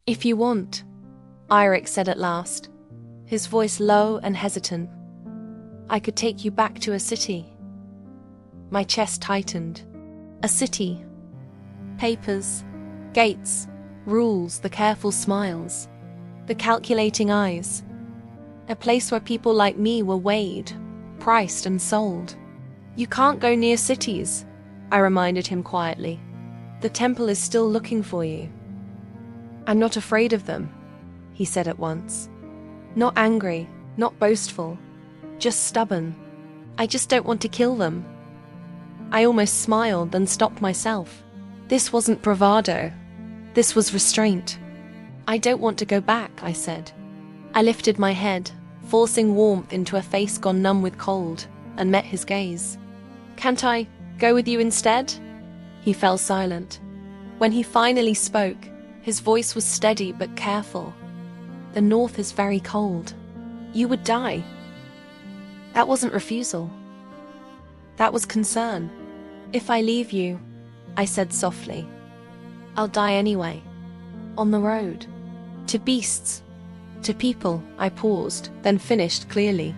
"If you want," Eirik said at last, his voice low and hesitant, "I could take you back to a city." My chest tightened. A city. Papers, gates, rules, the careful smiles, the calculating eyes. A place where people like me were weighed, priced and sold. "You can't go near cities," I reminded him quietly. "The temple is still looking for you." "I'm not afraid of them," he said at once. Not angry, not boastful, just stubborn. "I just don't want to kill them." I almost smiled, then stopped myself. This wasn't bravado. This was restraint. "I don't want to go back," I said. I lifted my head, forcing warmth into a face gone numb with cold, and met his gaze. "Can't I go with you instead?" He fell silent. When he finally spoke, his voice was steady but careful. "The north is very cold. You would die." That wasn't refusal. That was concern. "If I leave you," I said softly, "I'll die anyway. On the road. To beasts. To people." I paused, then finished clearly.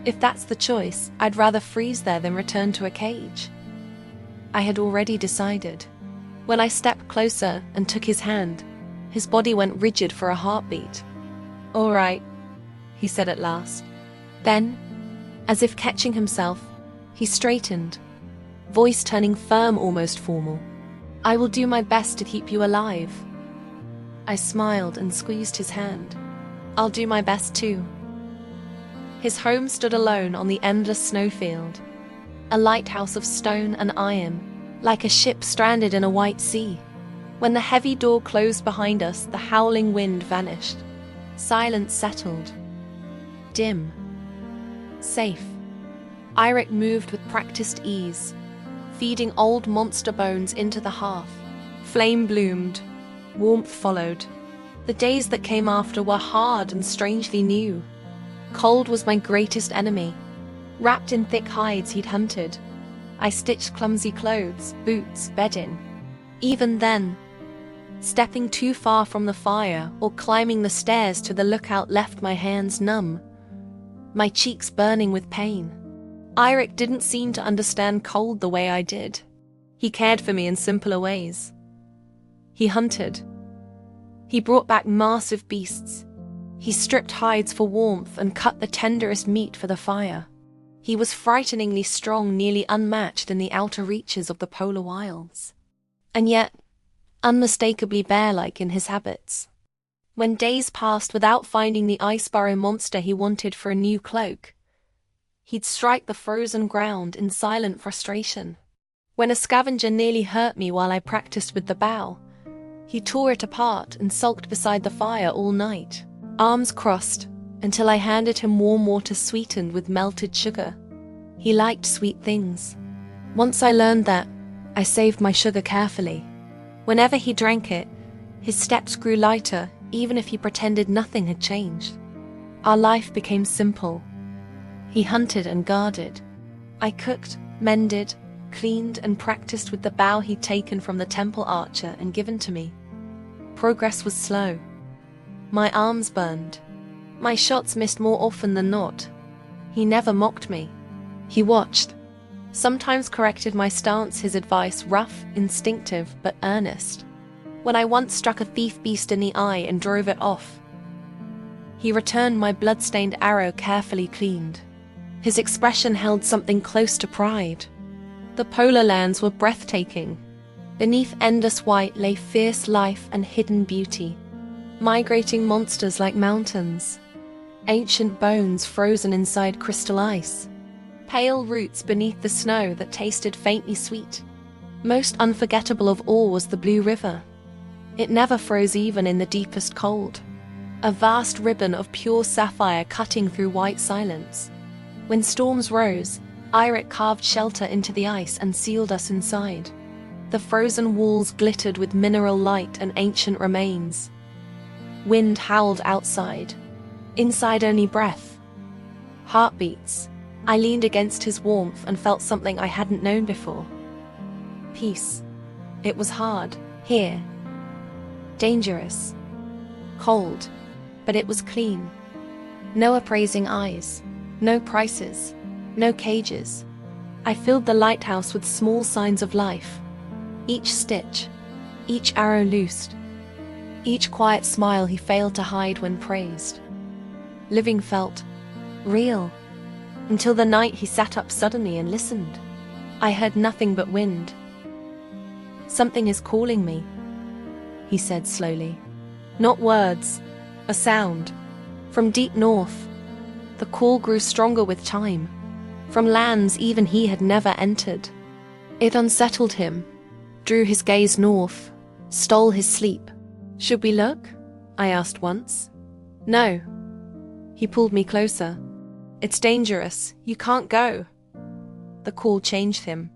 "If that's the choice, I'd rather freeze there than return to a cage." I had already decided. When I stepped closer and took his hand, his body went rigid for a heartbeat. "All right," he said at last. Then, as if catching himself, he straightened, voice turning firm, almost formal. "I will do my best to keep you alive." I smiled and squeezed his hand. "I'll do my best too." His home stood alone on the endless snowfield, a lighthouse of stone and iron, like a ship stranded in a white sea. When the heavy door closed behind us, the howling wind vanished. Silence settled. Dim. Safe. Eirik moved with practiced ease, feeding old monster bones into the hearth. Flame bloomed. Warmth followed. The days that came after were hard and strangely new. Cold was my greatest enemy. Wrapped in thick hides he'd hunted, I stitched clumsy clothes, boots, bedding. Even then, stepping too far from the fire or climbing the stairs to the lookout left my hands numb, my cheeks burning with pain. Eirik didn't seem to understand cold the way I did. He cared for me in simpler ways. He hunted. He brought back massive beasts. He stripped hides for warmth and cut the tenderest meat for the fire. He was frighteningly strong, nearly unmatched in the outer reaches of the polar wilds. And yet, unmistakably bear-like in his habits. When days passed without finding the ice-burrow monster he wanted for a new cloak, he'd strike the frozen ground in silent frustration. When a scavenger nearly hurt me while I practiced with the bow, he tore it apart and sulked beside the fire all night, arms crossed, until I handed him warm water sweetened with melted sugar. He liked sweet things. Once I learned that, I saved my sugar carefully. Whenever he drank it, his steps grew lighter, even if he pretended nothing had changed. Our life became simple. He hunted and guarded. I cooked, mended, cleaned and practiced with the bow he'd taken from the temple archer and given to me. Progress was slow. My arms burned. My shots missed more often than not. He never mocked me. He watched. Sometimes corrected my stance, his advice rough, instinctive, but earnest. When I once struck a thief beast in the eye and drove it off, he returned my blood-stained arrow carefully cleaned. His expression held something close to pride. The polar lands were breathtaking. Beneath endless white lay fierce life and hidden beauty. Migrating monsters like mountains. Ancient bones frozen inside crystal ice. Pale roots beneath the snow that tasted faintly sweet. Most unforgettable of all was the Blue River. It never froze even in the deepest cold. A vast ribbon of pure sapphire cutting through white silence. When storms rose, Eirik carved shelter into the ice and sealed us inside. The frozen walls glittered with mineral light and ancient remains. Wind howled outside. Inside only breath. Heartbeats. I leaned against his warmth and felt something I hadn't known before. Peace. It was hard. Here. Dangerous. Cold, but it was clean. No appraising eyes, no prices, no cages. I filled the lighthouse with small signs of life. Each stitch, each arrow loosed, each quiet smile he failed to hide when praised. Living felt real, until the night he sat up suddenly and listened. I heard nothing but wind. "Something is calling me," he said slowly. Not words, a sound. From deep north. The call grew stronger with time. From lands even he had never entered. It unsettled him, drew his gaze north, stole his sleep. "Should we look?" I asked once. "No." He pulled me closer. "It's dangerous. You can't go." The call changed him.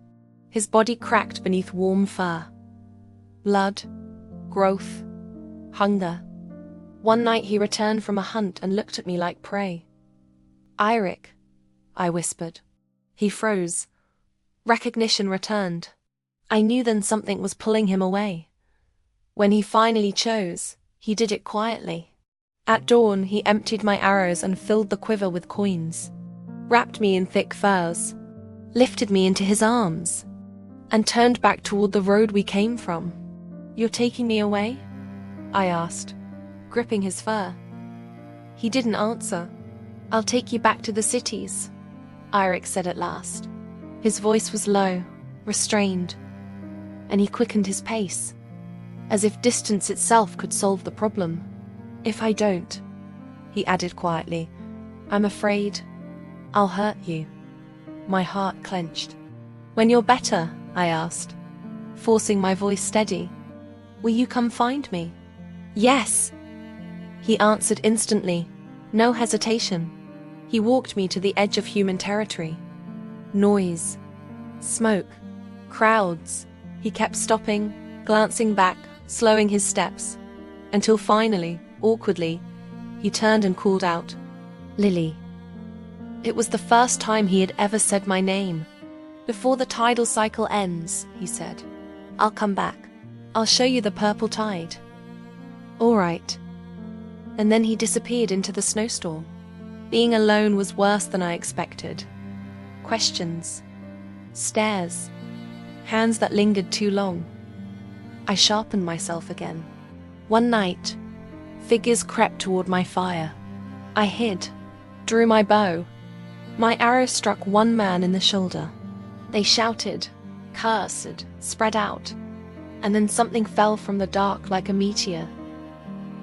His body cracked beneath warm fur. Blood, growth, hunger. One night he returned from a hunt and looked at me like prey. "Eirik," I whispered. He froze. Recognition returned. I knew then something was pulling him away. When he finally chose, he did it quietly. At dawn, he emptied my arrows and filled the quiver with coins, wrapped me in thick furs, lifted me into his arms, and turned back toward the road we came from. "You're taking me away?" I asked, gripping his fur. He didn't answer. "I'll take you back to the cities," Eirik said at last. His voice was low, restrained, and he quickened his pace, as if distance itself could solve the problem. "If I don't," he added quietly, "I'm afraid I'll hurt you." My heart clenched. "When you're better," I asked, forcing my voice steady, "will you come find me?" "Yes," he answered instantly, no hesitation. He walked me to the edge of human territory. Noise, smoke, crowds. He kept stopping, glancing back, slowing his steps, until finally, awkwardly, he turned and called out, "Lily." It was the first time he had ever said my name. "Before the tidal cycle ends," he said, "I'll come back. I'll show you the purple tide." "All right." And then he disappeared into the snowstorm. Being alone was worse than I expected. Questions, stares, hands that lingered too long. I sharpened myself again. One night, figures crept toward my fire. I hid, drew my bow. My arrow struck one man in the shoulder. They shouted, cursed, spread out, and then something fell from the dark like a meteor.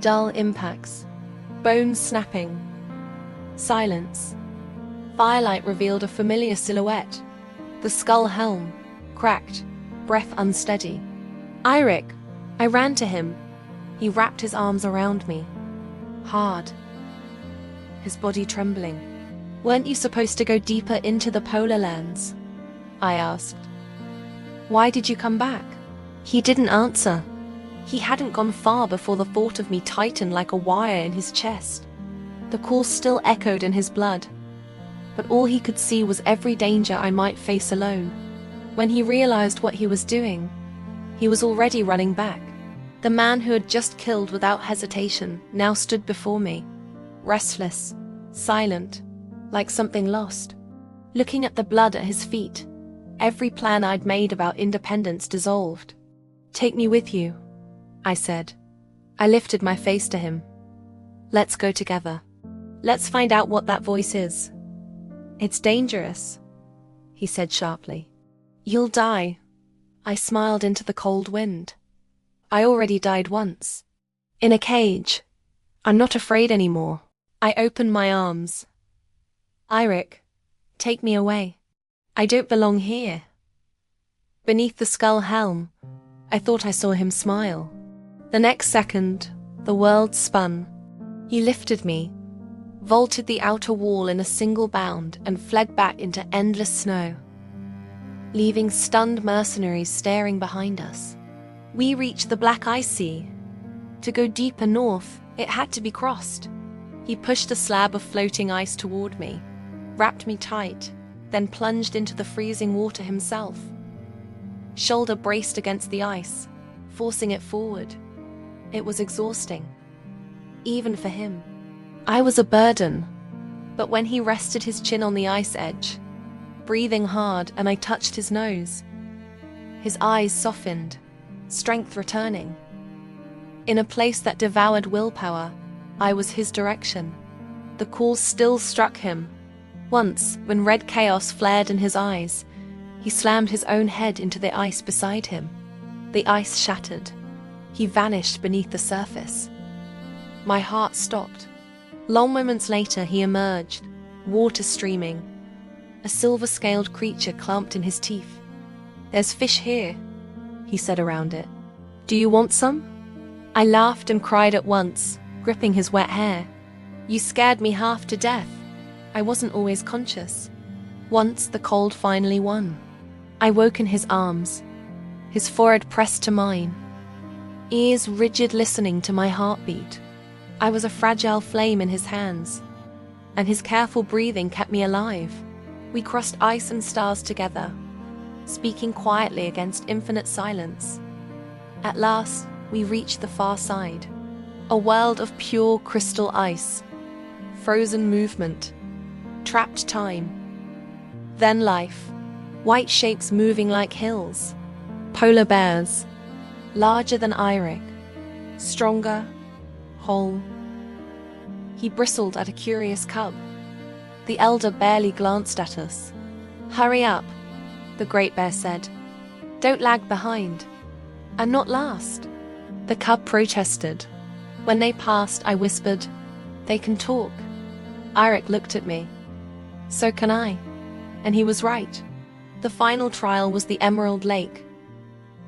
Dull impacts, bones snapping, silence. Firelight revealed a familiar silhouette. The skull helm, cracked, breath unsteady. "Eirik!" I ran to him. He wrapped his arms around me. Hard. His body trembling. "Weren't you supposed to go deeper into the polar lands?" I asked. "Why did you come back?" He didn't answer. He hadn't gone far before the thought of me tightened like a wire in his chest. The call still echoed in his blood, but all he could see was every danger I might face alone. When he realized what he was doing, he was already running back. The man who had just killed without hesitation now stood before me, restless, silent, like something lost. Looking at the blood at his feet, every plan I'd made about independence dissolved. "Take me with you," I said. I lifted my face to him. "Let's go together. Let's find out what that voice is." "It's dangerous," he said sharply. "You'll die." I smiled into the cold wind. "I already died once. In a cage. I'm not afraid anymore." I opened my arms. "Eirik, take me away. I don't belong here." Beneath the skull helm, I thought I saw him smile. The next second, the world spun. He lifted me, vaulted the outer wall in a single bound, and fled back into endless snow, leaving stunned mercenaries staring behind us. We reached the Black Ice Sea. To go deeper north, it had to be crossed. He pushed a slab of floating ice toward me, wrapped me tight, then plunged into the freezing water himself. Shoulder braced against the ice, forcing it forward. It was exhausting. even for him. I was a burden. But when he rested his chin on the ice edge, breathing hard, and I touched his nose, his eyes softened, strength returning. In a place that devoured willpower, I was his direction. The call still struck him. Once, when red chaos flared in his eyes, he slammed his own head into the ice beside him. The ice shattered. He vanished beneath the surface. My heart stopped. Long moments later, he emerged, water streaming, a silver-scaled creature clamped in his teeth. "There's fish here," he said around it. "Do you want some?" I laughed and cried at once, gripping his wet hair. "You scared me half to death. I wasn't always conscious." Once the cold finally won. I woke in his arms, his forehead pressed to mine, ears rigid listening to my heartbeat. I was a fragile flame in his hands, and his careful breathing kept me alive. We crossed ice and stars together, speaking quietly against infinite silence. At last, we reached the far side, a world of pure crystal ice, frozen movement, trapped time. Then life, white shapes moving like hills, polar bears, larger than Eirik, stronger, whole. He bristled at a curious cub. The elder barely glanced at us. "Hurry up," the great bear said. "Don't lag behind. I'm not last." The cub protested. When they passed, I whispered, "They can talk." Eirik looked at me. "So can I." And he was right. The final trial was the Emerald Lake.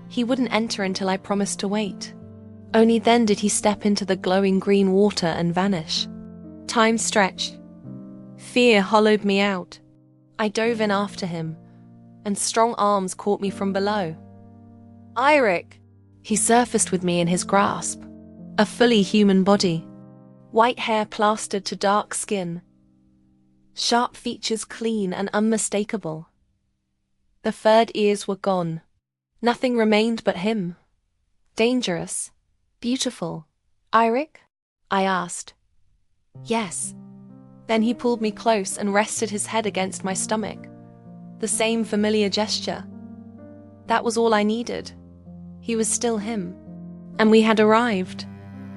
He wouldn't enter until I promised to wait. Only then did he step into the glowing green water and vanish. Time stretched. Fear hollowed me out. I dove in after him, and strong arms caught me from below. "Eirik!" He surfaced with me in his grasp. A fully human body. White hair plastered to dark skin. Sharp features clean and unmistakable. The furred ears were gone. Nothing remained but him. Dangerous. Beautiful. "Eirik?" I asked. "Yes." Then he pulled me close and rested his head against my stomach. The same familiar gesture. That was all I needed. He was still him. And we had arrived.